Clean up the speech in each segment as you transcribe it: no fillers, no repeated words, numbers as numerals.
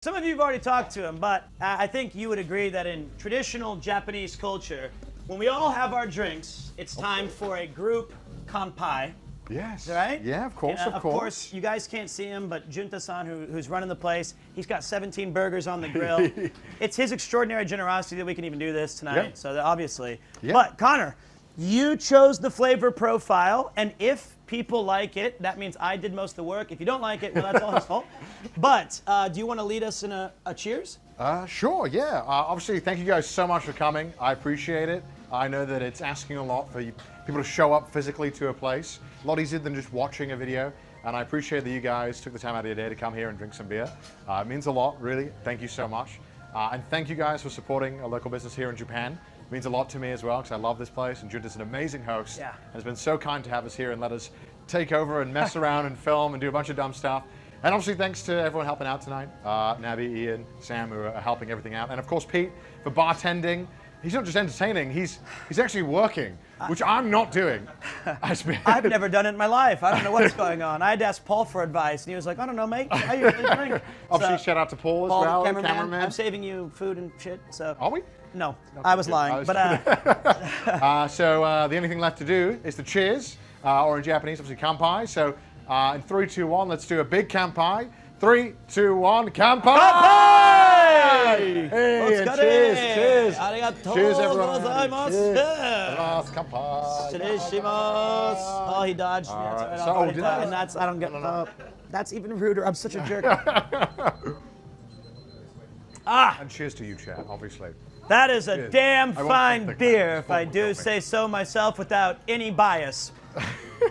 Some of you have already talked to him, but I think you would agree that in traditional Japanese culture, when we all have our drinks, it's time for a group kanpai. Yes. Right? Yeah, of course, Of course, you guys can't see him, but Junta-san, who's running the place, he's got 17 burgers on the grill. It's his extraordinary generosity that we can even do this tonight, Yep. so obviously. Yep. But, Connor, you chose the flavor profile, and if people like it, that means I did most of the work. If you don't like it, well, that's all his fault. But do you want to lead us in a cheers? Sure, yeah. Obviously, thank you guys so much for coming. I appreciate it. I know that it's asking a lot for people to show up physically to a place. A lot easier than just watching a video. And I appreciate that you guys took the time out of your day to come here and drink some beer. It means a lot, really. Thank you so much. And thank you guys for supporting a local business here in Japan. It means a lot to me as well, because I love this place, and Junta's an amazing host. Yeah. Has been so kind to have us here and let us take over and mess around and film and do a bunch of dumb stuff. And obviously thanks to everyone helping out tonight. Nabi, Ian, Sam, who are helping everything out. And of course Pete for bartending. He's not just entertaining, he's actually working, which I'm not doing. I've never done it in my life. I don't know what's going on. I had to ask Paul for advice, and he was like, I don't know, mate. How you doing? Obviously, shout out to Paul as well, cameraman. I'm saving you food and shit, so. Are we? No, I was lying. So the only thing left to do is the cheers, or in Japanese, obviously, kanpai. So in 3, 2, 1, let's do a big kanpai. 3, 2, 1, kanpai! Kanpai! Hey, and cheers, cheers. Cheers, everyone. Cheers. Kanpai. Oh, he dodged me. Right. I don't get that's even ruder. I'm such a jerk. And cheers to you, Chad, obviously. That is a damn fine beer, if I do say so myself without any bias.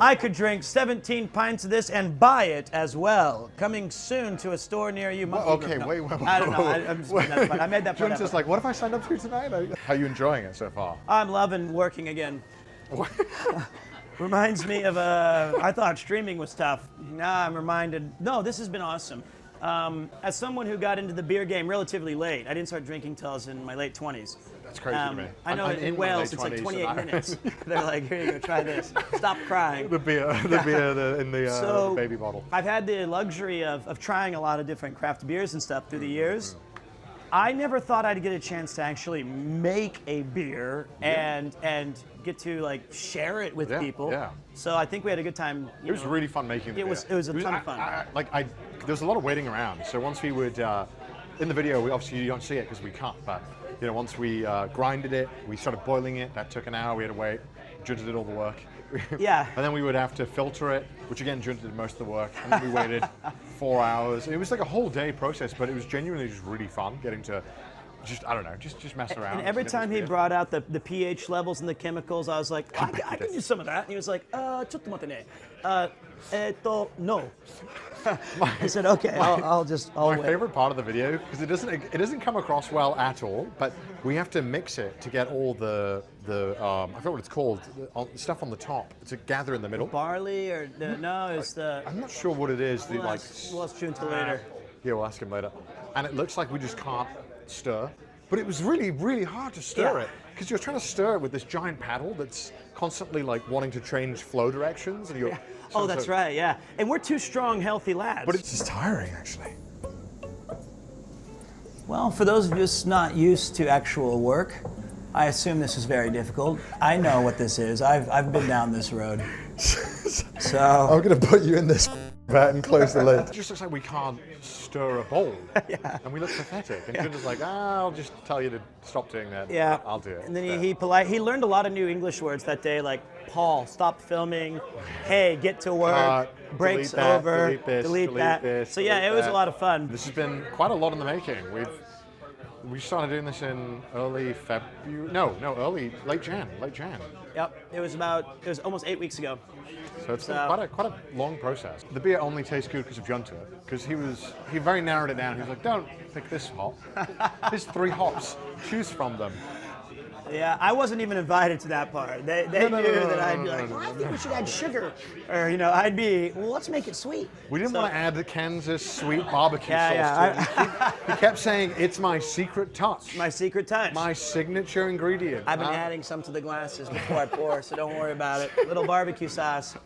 I could drink 17 pints of this and buy it as well. Coming soon to a store near you. Okay, wait. I don't know. I'm just making that fun. I made that point. Just like, what if I signed up to tonight? How are you enjoying it so far? I'm loving working again. Reminds me of I thought streaming was tough. Now I'm reminded. No, this has been awesome. As someone who got into the beer game relatively late, I didn't start drinking till I was in my late 20s. That's crazy to me. I know in Wales it's like 28 minutes. They're like, here you go, try this. Stop crying. The beer in the baby bottle. I've had the luxury of trying a lot of different craft beers and stuff through the years. I never thought I'd get a chance to actually make a beer and get to like share it with people. Yeah. So I think we had a good time. It was really fun making the beer. It was a ton of fun. There was a lot of waiting around. So once we would, in the video, we obviously you don't see it because we can't, but once we grinded it, we started boiling it. That took an hour. We had to wait. Junta did all the work. Yeah. And then we would have to filter it, which again, Junta did most of the work. And then we waited 4 hours. It was like a whole day process, but it was genuinely just really fun getting to just mess around. And every time he brought out the pH levels and the chemicals, I was like, I can do some of that. And he was like, chotto matte ne. No. I said, okay, I'll My wait. favorite part of the video, because it doesn't come across well at all, but we have to mix it to get all the I forget what it's called, the stuff on the top to gather in the middle. Barley or no, it's the. I'm not sure what it is. We'll ask Junta later. Yeah, we'll ask him later. And it looks like we just can't stir, but it was really, really hard to stir it because you're trying to stir it with this giant paddle that's constantly like wanting to change flow directions, and you're. Yeah. Oh, that's right, yeah. And we're two strong, healthy lads. But it's just tiring, actually. Well, for those of us not used to actual work, I assume this is very difficult. I know what this is. I've been down this road. So I'm gonna put you in this vat and close the lid. It just looks like we can't stir a bowl. Yeah. And we look pathetic. And Junta's like, I'll just tell you to stop doing that. Yeah. I'll do it. And then he learned a lot of new English words that day, like Paul, stop filming. Hey, get to work. Breaks over. Delete that. So yeah, it was a lot of fun. This has been quite a lot in the making. We started doing this in early February. Late Jan. Yep. It was almost 8 weeks ago. So it's been quite a long process. The beer only tastes good because of Junta, because he very narrowed it down. He was like, don't pick this hop. There's 3 hops. Choose from them. Yeah, I wasn't even invited to that part. They knew that I'd be like, well, I think we should add sugar. Or, I'd be, well, let's make it sweet. We didn't want to add the Kansas sweet barbecue sauce to it. He kept saying, it's my secret touch. My secret touch. My signature ingredient. I've been adding some to the glasses before I pour, so don't worry about it. Little barbecue sauce.